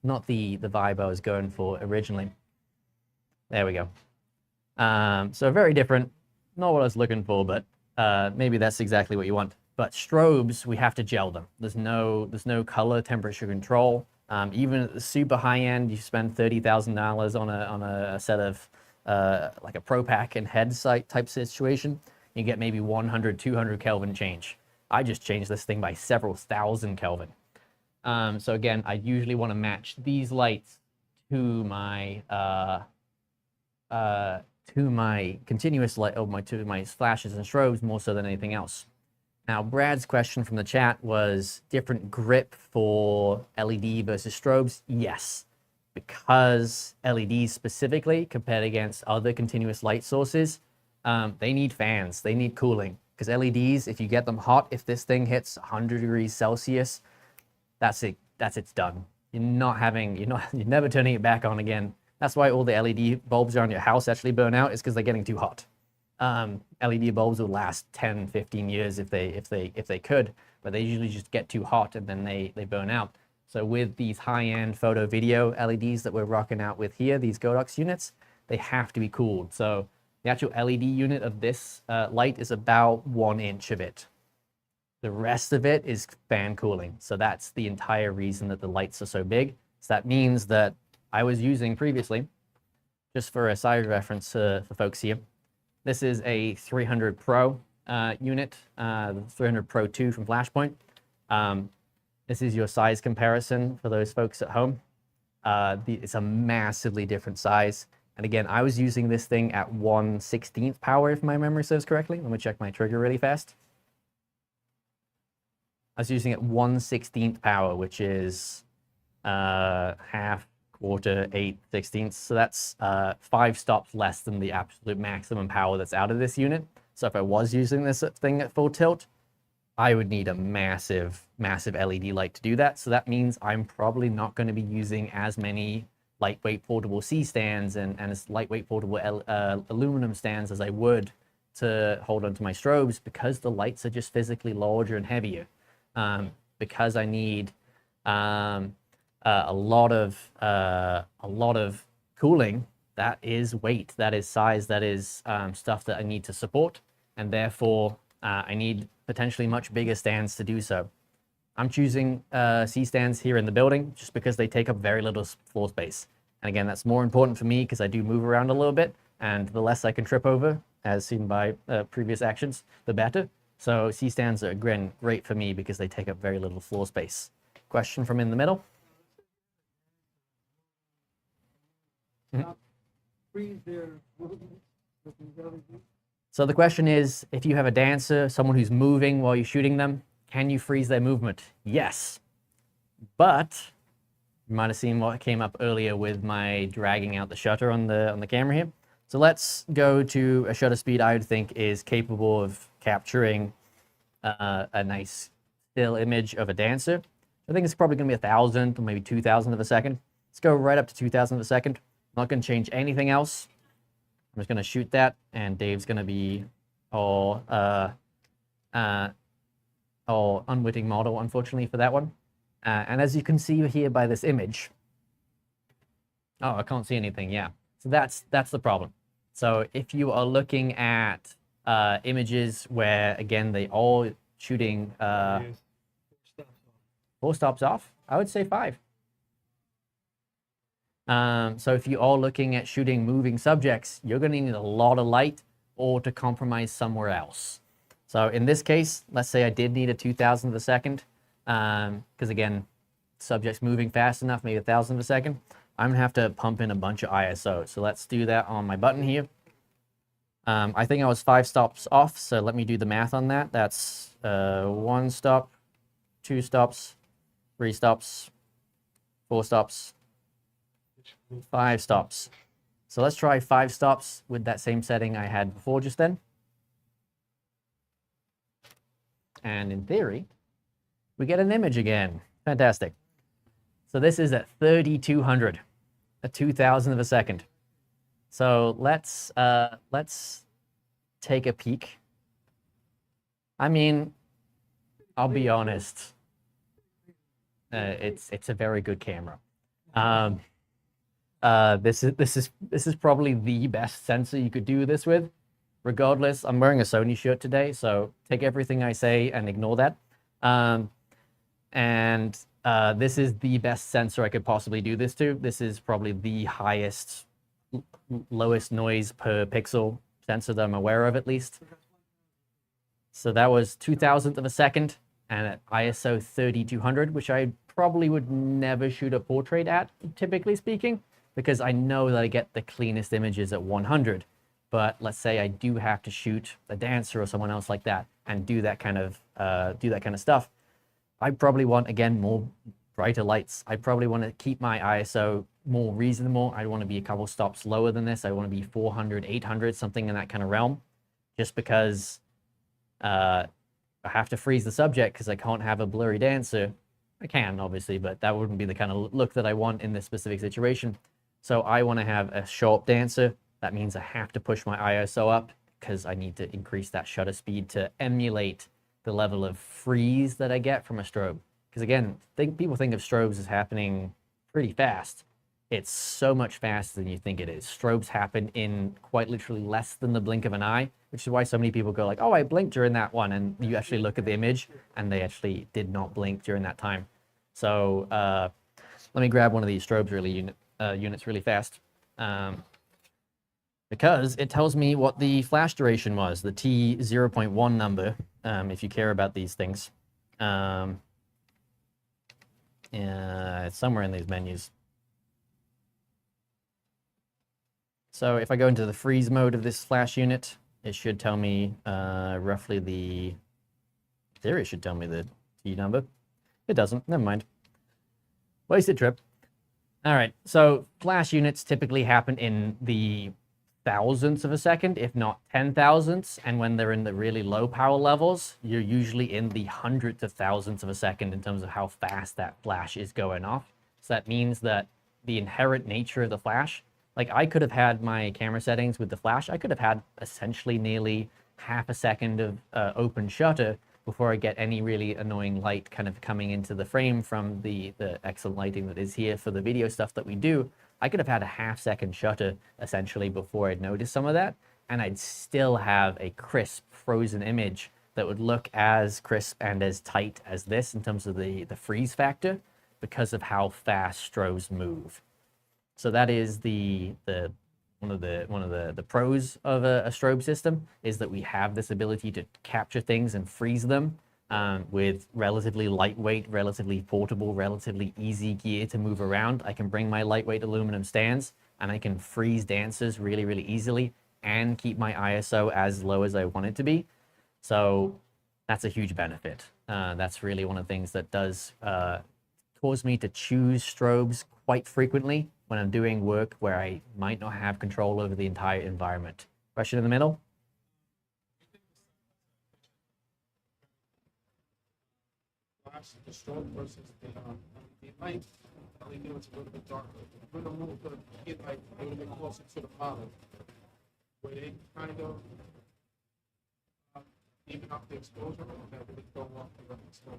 not the vibe I was going for originally. There we go. So very different, not what I was looking for, but maybe that's exactly what you want. But strobes, we have to gel them. There's no color temperature control. Even at the super high end, you spend $30,000 on a set of like a Pro Pack and head site type situation. You get maybe 100, 200 Kelvin change. I just changed this thing by several thousand Kelvin. So again, I usually want to match these lights to my continuous light, to my flashes and strobes more so than anything else. Now, Brad's question from the chat was different grip for LED versus strobes. Yes, because LEDs specifically, compared against other continuous light sources, they need fans, they need cooling. Because LEDs, if you get them hot, if this thing hits 100 degrees Celsius, that's it. It's done. You're never turning it back on again. That's why all the LED bulbs around your house actually burn out, is because they're getting too hot. LED bulbs will last 10, 15 years if they could, but they usually just get too hot and then they burn out. So with these high-end photo video LEDs that we're rocking out with here, these Godox units, they have to be cooled. So the actual LED unit of this light is about 1 inch of it. The rest of it is fan cooling. So that's the entire reason that the lights are so big. So that means that I was using previously, just for a side reference for folks here, this is a 300 Pro unit, the 300 Pro 2 from Flashpoint. This is your size comparison for those folks at home. It's a massively different size. And again, I was using this thing at 1/16th power, if my memory serves correctly. Let me check my trigger really fast. I was using it 1/16th power, which is half, quarter, 8/16. So that's 5 stops less than the absolute maximum power that's out of this unit. So if I was using this thing at full tilt, I would need a massive, massive LED light to do that. So that means I'm probably not going to be using as many lightweight portable C stands and as lightweight portable aluminum stands as I would to hold onto my strobes, because the lights are just physically larger and heavier. Because I need a lot of cooling. That is weight, that is size, that is stuff that I need to support, and therefore I need potentially much bigger stands to do so. I'm choosing C stands here in the building just because they take up very little floor space. And again, that's more important for me because I do move around a little bit. and the less I can trip over, as seen by previous actions, the better. So C-stands are again great for me because they take up very little floor space. Question from in the middle? Freeze their movements with these other groups. So the question is, if you have a dancer, someone who's moving while you're shooting them, can you freeze their movement? Yes. But you might have seen what came up earlier with my dragging out the shutter on the camera here. So let's go to a shutter speed I would think is capable of capturing a nice still image of a dancer. I think it's probably going to be 1,000 or maybe 2,000 of a second. Let's go right up to 2,000 of a second. I'm not going to change anything else. I'm just going to shoot that, and Dave's going to be all unwitting model, unfortunately, for that one. And as you can see here by this image, oh, I can't see anything, yeah. So that's the problem. So if you are looking at images where, again, they all shooting 4 stops off, I would say 5. So if you're all looking at shooting moving subjects, you're going to need a lot of light or to compromise somewhere else. So in this case, let's say I did need a 2,000 of a second, because again, subject's moving fast enough, maybe 1,000 of a second. I'm going to have to pump in a bunch of ISO. So let's do that on my button here. I think I was 5 stops off, so let me do the math on that. That's 1 stop, 2 stops, 3 stops, 4 stops, 5 stops. So let's try 5 stops with that same setting I had before just then. And in theory, we get an image again. Fantastic. So this is at 3,200, a 2,000 of a second. So let's take a peek. I mean, I'll be honest. It's a very good camera. This is probably the best sensor you could do this with. Regardless, I'm wearing a Sony shirt today, so take everything I say and ignore that. This is the best sensor I could possibly do this to. This is probably the highest, lowest noise per pixel sensor that I'm aware of, at least. So that was 2,000th of a second and at ISO 3200, which I probably would never shoot a portrait at, typically speaking, because I know that I get the cleanest images at 100. But let's say I do have to shoot a dancer or someone else like that and do that kind of stuff. I probably want, again, more brighter lights. I probably want to keep my ISO more reasonable. I want to be a couple stops lower than this. I want to be 400, 800, something in that kind of realm, just because I have to freeze the subject because I can't have a blurry dancer. I can, obviously, but that wouldn't be the kind of look that I want in this specific situation. So I want to have a sharp dancer. That means I have to push my ISO up because I need to increase that shutter speed to emulate the level of freeze that I get from a strobe. Because again, people think of strobes as happening pretty fast. It's so much faster than you think it is. Strobes happen in quite literally less than the blink of an eye, which is why so many people go like, oh, I blinked during that one. And you actually look at the image and they actually did not blink during that time. So let me grab one of these strobes units really fast. Because it tells me what the flash duration was, the T0.1 number, if you care about these things. It's somewhere in these menus. So if I go into the freeze mode of this flash unit, it should tell me roughly the... In theory, it should tell me the T number. It doesn't. Never mind. Wasted trip. All right, so flash units typically happen in the thousandths of a second, if not 10,000ths, and when they're in the really low power levels, you're usually in the hundredths of thousandths of a second in terms of how fast that flash is going off. So that means that the inherent nature of the flash, like I could have had my camera settings with the flash, I could have had essentially nearly half a second of open shutter before I get any really annoying light kind of coming into the frame from the excellent lighting that is here for the video stuff that we do. I could have had a half-second shutter, essentially, before I'd notice some of that, and I'd still have a crisp, frozen image that would look as crisp and as tight as this in terms of the freeze factor because of how fast strobes move. So that is the one of the pros of a strobe system is that we have this ability to capture things and freeze them with relatively lightweight, relatively portable, relatively easy gear to move around. I can bring my lightweight aluminum stands and I can freeze dancers really, really easily and keep my ISO as low as I want it to be. So that's a huge benefit. That's really one of the things that does cause me to choose strobes quite frequently when I'm doing work where I might not have control over the entire environment. Question in the middle? The strobe versus the light. LED was a little bit darker. We're gonna move the kid light a little bit closer to the model, where they kind of even up the exposure, or that really throw off the exposure.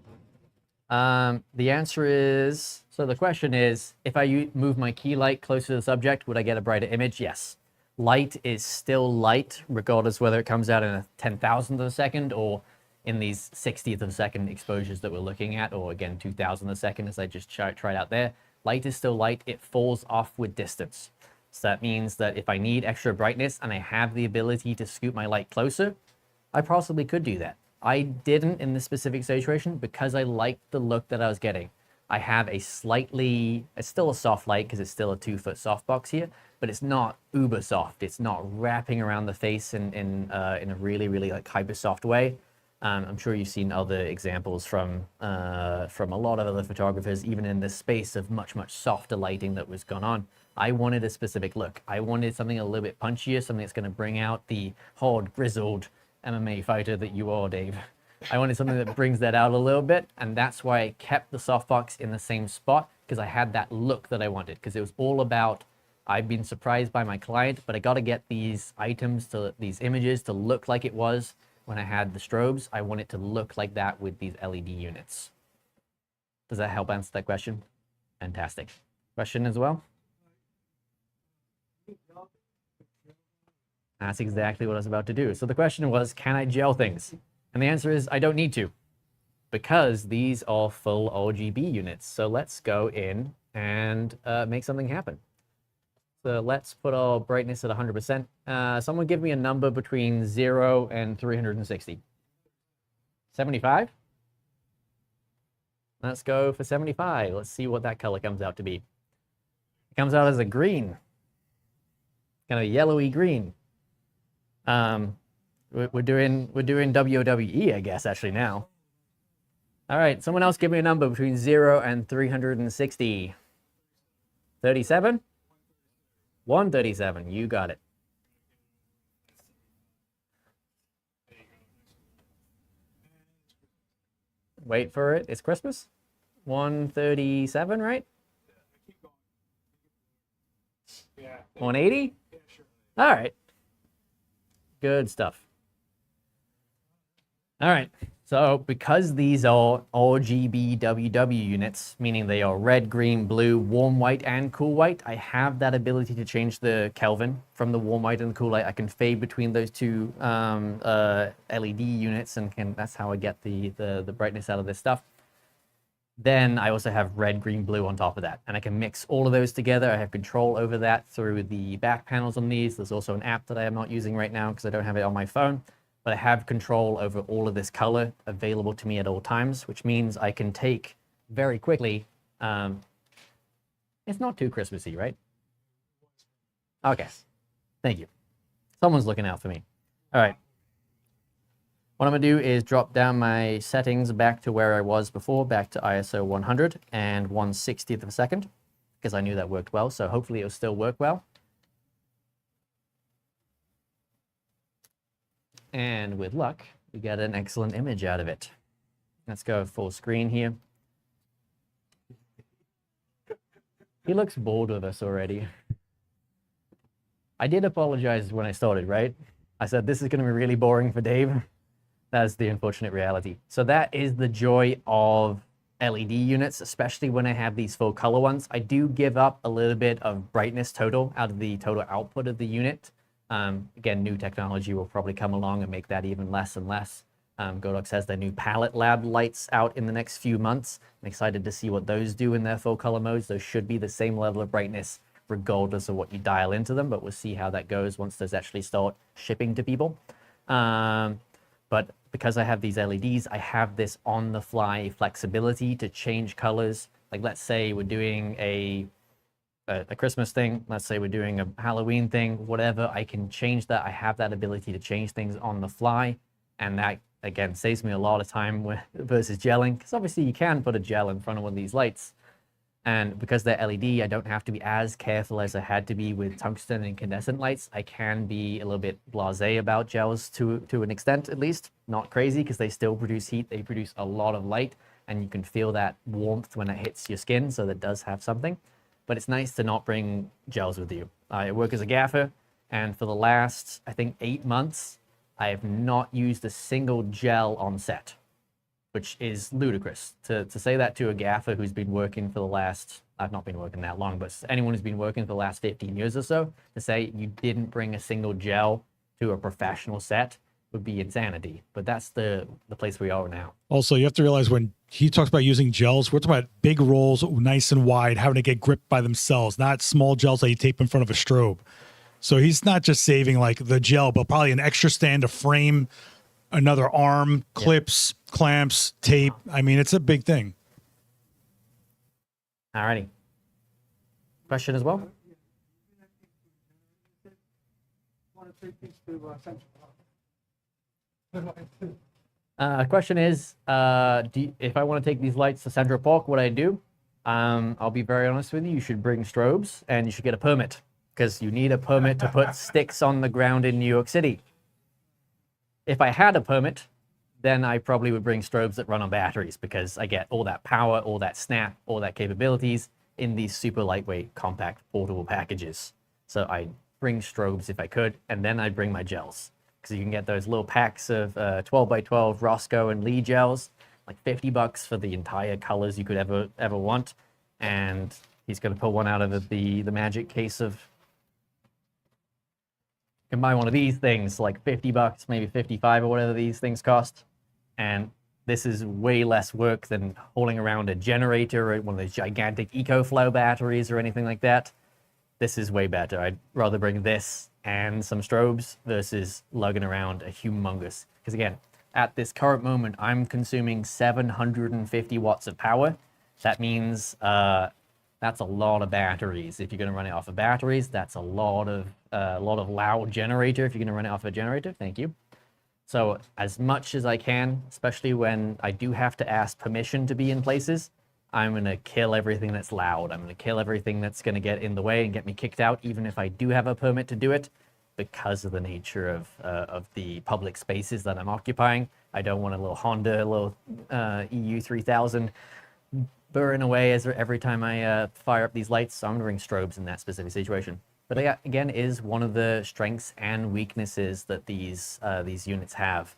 The answer is, so the question is, if I move my key light closer to the subject, would I get a brighter image? Yes. Light is still light, regardless whether it comes out in a 10,000th of a second or in these 60th of a second exposures that we're looking at, or again, 2,000th of a second as I just tried out there. Light is still light, it falls off with distance. So that means that if I need extra brightness and I have the ability to scoot my light closer, I possibly could do that. I didn't in this specific situation because I liked the look that I was getting. I have a slightly, it's still a soft light because it's still a 2-foot softbox here, but it's not uber soft. It's not wrapping around the face in a really, really like hyper soft way. I'm sure you've seen other examples from a lot of other photographers, even in this space of much, much softer lighting that was gone on. I wanted a specific look. I wanted something a little bit punchier, something that's going to bring out the hard, grizzled MMA fighter that you are, Dave. I wanted something that brings that out a little bit, and that's why I kept the softbox in the same spot, because I had that look that I wanted, because it was all about, I've been surprised by my client, but I got to get these items, these images to look like it was when I had the strobes. I want it to look like that with these LED units. Does that help answer that question? Fantastic. Question as well? That's exactly what I was about to do. So the question was, can I gel things? And the answer is, I don't need to, because these are full RGB units. So let's go in and make something happen. So let's put our brightness at 100%. Someone give me a number between 0 and 360. 75? Let's go for 75. Let's see what that color comes out to be. It comes out as a green, kind of yellowy green. We're doing WWE, I guess, actually now. All right, someone else give me a number between 0 and 360. 37? 137, you got it. Wait for it, it's Christmas? 137, right? 180? All right. Good stuff. All right, so because these are RGB WW units, meaning they are red, green, blue, warm white, and cool white, I have that ability to change the Kelvin from the warm white and the cool white. I can fade between those two LED units, and that's how I get the brightness out of this stuff. Then I also have red, green, blue on top of that, and I can mix all of those together. I have control over that through the back panels on these. There's also an app that I am not using right now because I don't have it on my phone, but I have control over all of this color available to me at all times, which means I can take very quickly. It's not too Christmassy, right? Okay, thank you. Someone's looking out for me. All right. What I'm gonna do is drop down my settings back to where I was before, back to ISO 100 and 1/60th of a second, because I knew that worked well, so hopefully it'll still work well. And with luck, we get an excellent image out of it. Let's go full screen here. He looks bored with us already. I did apologize when I started, right? I said, this is gonna be really boring for Dave. That's the unfortunate reality. So that is the joy of LED units, especially when I have these full color ones. I do give up a little bit of brightness total out of the total output of the unit. Again, new technology will probably come along and make that even less and less. Godox has their new palette lab lights out in the next few months. I'm excited to see what those do in their full color modes. Those should be the same level of brightness regardless of what you dial into them, but we'll see how that goes once those actually start shipping to people. But because I have these LEDs, I have this on-the-fly flexibility to change colors. Like, let's say we're doing a Christmas thing. Let's say we're doing a Halloween thing, whatever. I can change that. I have that ability to change things on the fly. And that, again, saves me a lot of time versus gelling. Because obviously you can put a gel in front of one of these lights. And because they're LED, I don't have to be as careful as I had to be with tungsten and incandescent lights. I can be a little bit blasé about gels to an extent, at least. Not crazy, because they still produce heat. They produce a lot of light, and you can feel that warmth when it hits your skin, so that does have something. But it's nice to not bring gels with you. I work as a gaffer, and for the last, I think, 8 months, I have not used a single gel on set, which is ludicrous. To say that to a gaffer who's been working for the last, I've not been working that long, but anyone who's been working for the last 15 years or so, to say you didn't bring a single gel to a professional set would be insanity. But that's the place we are now. Also, you have to realize when he talks about using gels, we're talking about big rolls, nice and wide, having to get gripped by themselves, not small gels that you tape in front of a strobe. So he's not just saving like the gel, but probably an extra stand, a frame, another arm, clips, clamps, tape. I mean, it's a big thing. Alrighty. Question as well? Want to take these to Central Park. Question is, if I want to take these lights to Central Park, what I do? I'll be very honest with you. You should bring strobes, and you should get a permit, because you need a permit to put sticks on the ground in New York City. If I had a permit, then I probably would bring strobes that run on batteries, because I get all that power, all that snap, all that capabilities in these super lightweight, compact, portable packages. So I'd bring strobes if I could, and then I'd bring my gels. Because you can get those little packs of 12 by 12 Roscoe and Lee gels, like $50 for the entire colors you could ever want. And he's going to pull one out of the magic case of, you can buy one of these things like $50, maybe 55 or whatever these things cost. And this is way less work than hauling around a generator or one of those gigantic EcoFlow batteries or anything like that. This is way better. I'd rather bring this and some strobes versus lugging around a humongous, because again, at this current moment, I'm consuming 750 watts of power. That means that's a lot of batteries. If you're going to run it off of batteries, that's a lot of loud generator. If you're going to run it off a generator, thank you. So as much as I can, especially when I do have to ask permission to be in places, I'm going to kill everything that's loud. I'm going to kill everything that's going to get in the way and get me kicked out, even if I do have a permit to do it, because of the nature of the public spaces that I'm occupying. I don't want a little Honda, a little EU 3000 burring away every time I fire up these lights. So I'm going to bring strobes in that specific situation. But again, is one of the strengths and weaknesses that these units have.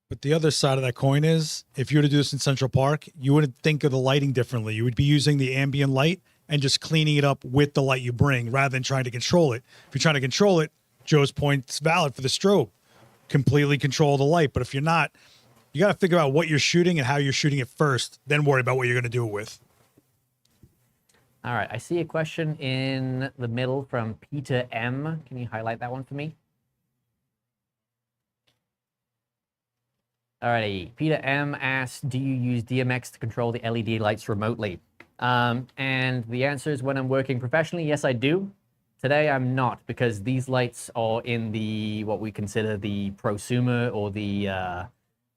But the other side of that coin is, if you were to do this in Central Park, you wouldn't think of the lighting differently. You would be using the ambient light and just cleaning it up with the light you bring, rather than trying to control it. If you're trying to control it, Joe's point's valid for the strobe. Completely control the light. But if you're not, you got to figure out what you're shooting and how you're shooting it first, then worry about what you're going to do it with. All right, I see a question in the middle from Peter M. Can you highlight that one for me? Alrighty, Peter M asks, do you use DMX to control the LED lights remotely? And the answer is, when I'm working professionally, yes, I do. Today, I'm not, because these lights are in the, what we consider the prosumer, or the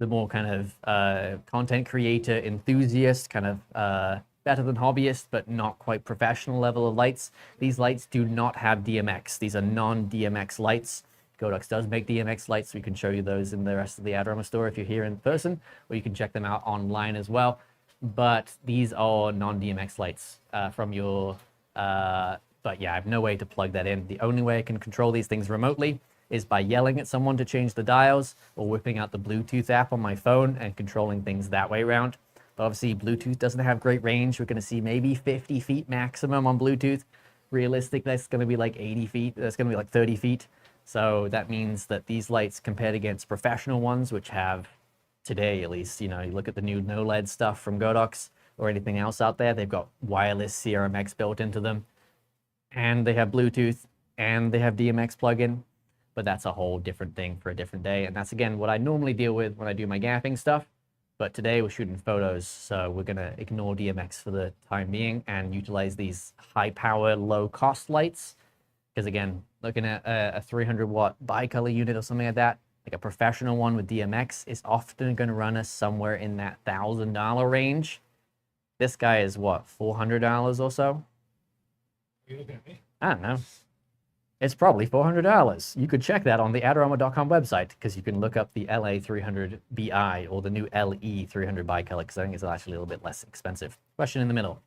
more kind of content creator enthusiast, kind of better than hobbyist, but not quite professional level of lights. These lights do not have DMX. These are non-DMX lights. Godox does make DMX lights, so we can show you those in the rest of the Adorama store if you're here in person, or you can check them out online as well. But these are non-DMX lights from your, but yeah, I have no way to plug that in. The only way I can control these things remotely is by yelling at someone to change the dials, or whipping out the Bluetooth app on my phone and controlling things that way around. But obviously Bluetooth doesn't have great range. We're going to see maybe 50 feet maximum on Bluetooth. Realistic, that's going to be like 80 feet. That's going to be like 30 feet. So that means that these lights, compared against professional ones, which have, today at least, you know, you look at the new no-LED stuff from Godox or anything else out there, they've got wireless CRMX built into them. and they have Bluetooth, and they have DMX plugin, but that's a whole different thing for a different day. And that's, again, what I normally deal with when I do my gaffing stuff. But today we're shooting photos, so we're going to ignore DMX for the time being and utilize these high-power, low-cost lights. Because, again, looking at a 300-watt bicolor unit or something like that, like a professional one with DMX is often going to run us somewhere in that $1,000 range. This guy is, what, $400 or so? Are you looking at me? I don't know. It's probably $400. You could check that on the Adorama.com website, because you can look up the LA300BI or the new LE300 bicolor, because I think it's actually a little bit less expensive. Question in the middle.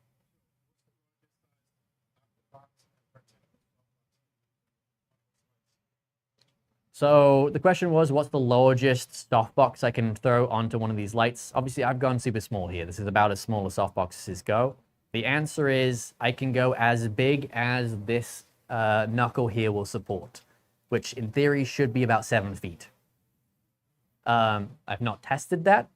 So the question was, what's the largest softbox I can throw onto one of these lights? Obviously, I've gone super small here. This is about as small as softboxes go. The answer is I can go as big as this knuckle here will support, which in theory should be about 7 feet. I've not tested that,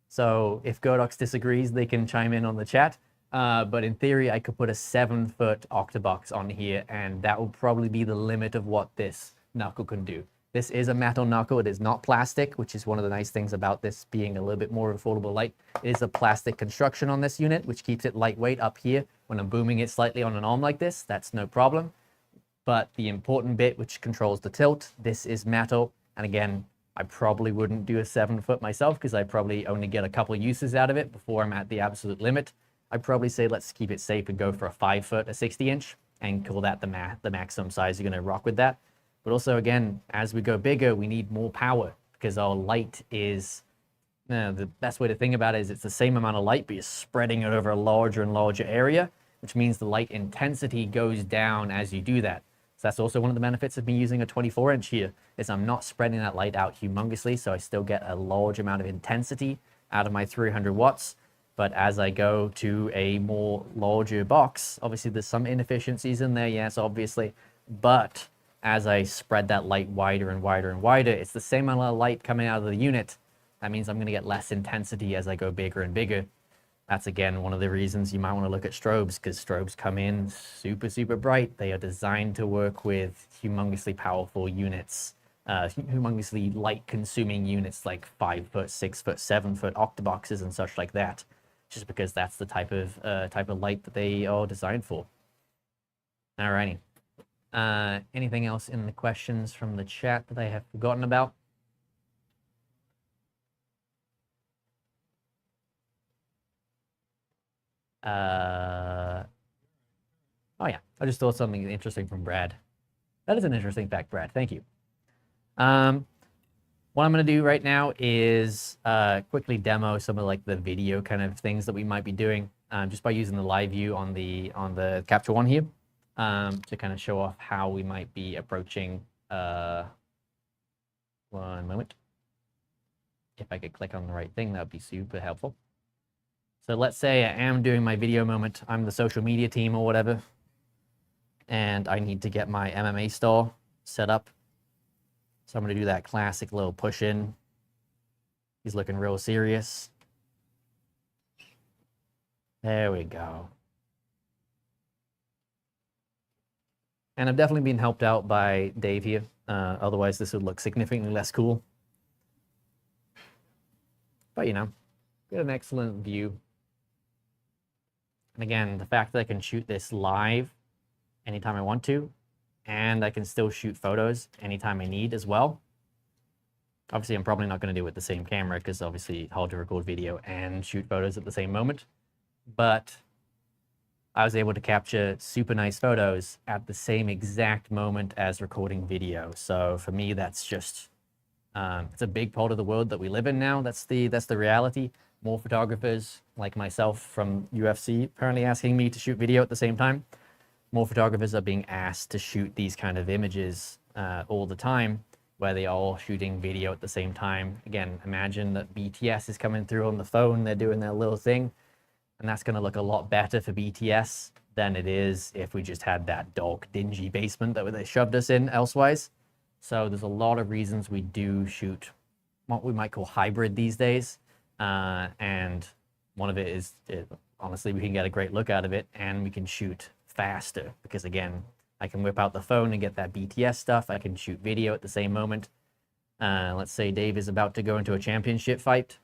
so if Godox disagrees, they can chime in on the chat. But in theory, I could put a 7-foot octabox on here, and that will probably be the limit of what this knuckle can do. This is a metal knuckle. It is not plastic, which is one of the nice things about this being a little bit more affordable light. It is a plastic construction on this unit, which keeps it lightweight up here. When I'm booming it slightly on an arm like this, that's no problem. But the important bit, which controls the tilt, this is metal. And again, I probably wouldn't do a 7-foot myself, because I probably only get a couple uses out of it before I'm at the absolute limit. I'd probably say let's keep it safe and go for a 5-foot, a 60-inch, and call that the maximum size you're going to rock with that. But also, again, as we go bigger, we need more power, because our light is, the best way to think about it is it's the same amount of light, but you're spreading it over a larger and larger area, which means the light intensity goes down as you do that. So that's also one of the benefits of me using a 24-inch here, is I'm not spreading that light out humongously, so I still get a large amount of intensity out of my 300 watts. But as I go to a more larger box, obviously there's some inefficiencies in there, yes, obviously, but as I spread that light wider and wider and wider, it's the same amount of light coming out of the unit. That means I'm going to get less intensity as I go bigger and bigger. That's, again, one of the reasons you might want to look at strobes, because strobes come in super, super bright. They are designed to work with humongously powerful units, humongously light-consuming units like 5-foot, 6-foot, 7-foot octaboxes and such like that, just because that's the type of light that they are designed for. Alrighty. Anything else in the questions from the chat that I have forgotten about? Oh yeah, I just thought something interesting from Brad. That is an interesting fact, Brad. Thank you. What I'm going to do right now is quickly demo some of like the video kind of things that we might be doing just by using the live view on the Capture One here. To kind of show off how we might be approaching, one moment. If I could click on the right thing, that would be super helpful. So let's say I am doing my video moment. I'm the social media team or whatever, and I need to get my MMA star set up. So I'm going to do that classic little push in. He's looking real serious. There we go. And I've definitely been helped out by Dave here. Otherwise, this would look significantly less cool. But, you know, get an excellent view. And again, the fact that I can shoot this live anytime I want to, and I can still shoot photos anytime I need as well. Obviously, I'm probably not going to do it with the same camera, because obviously it's hard to record video and shoot photos at the same moment. But I was able to capture super nice photos at the same exact moment as recording video. So for me, that's just, it's a big part of the world that we live in now. That's the reality. More photographers like myself from UFC apparently asking me to shoot video at the same time. More photographers are being asked to shoot these kind of images all the time, where they are all shooting video at the same time. Again, imagine that BTS is coming through on the phone. They're doing their little thing. And that's going to look a lot better for BTS than it is if we just had that dark, dingy basement that they shoved us in elsewise. So there's a lot of reasons we do shoot what we might call hybrid these days. And one of it is, honestly, we can get a great look out of it, and we can shoot faster because, again, I can whip out the phone and get that BTS stuff. I can shoot video at the same moment. Let's say Dave is about to go into a championship fight.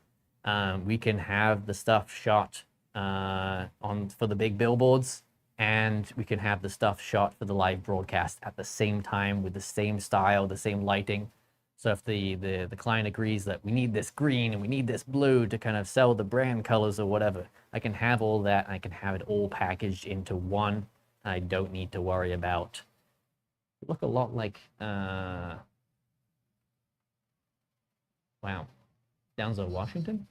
We can have the stuff shot for the big billboards, and we can have the stuff shot for the live broadcast at the same time with the same style, the same lighting. So if the client agrees that we need this green and we need this blue to kind of sell the brand colors or whatever, I can have all that, and I can have it all packaged into one. I don't need to worry about. Look a lot like wow, Denzel Washington.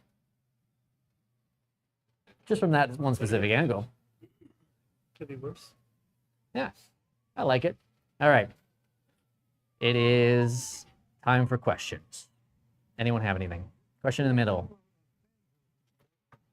Just from that one specific angle. Could be worse. Yeah, I like it. All right. It is time for questions. Anyone have anything? Question in the middle.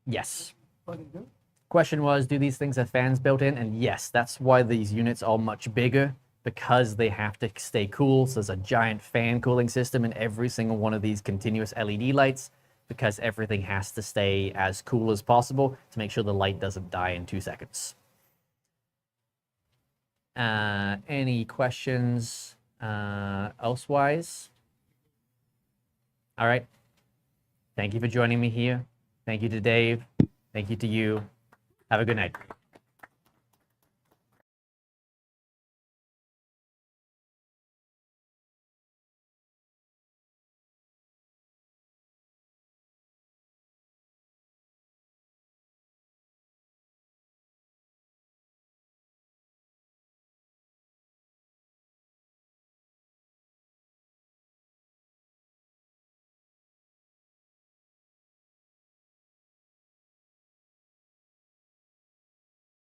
Yes. What do you do? Question was, do these things have fans built in? And yes, that's why these units are much bigger, because they have to stay cool. So there's a giant fan cooling system in every single one of these continuous LED lights, because everything has to stay as cool as possible to make sure the light doesn't die in 2 seconds. Any questions elsewise? All right. Thank you for joining me here. Thank you to Dave. Thank you to you. Have a good night.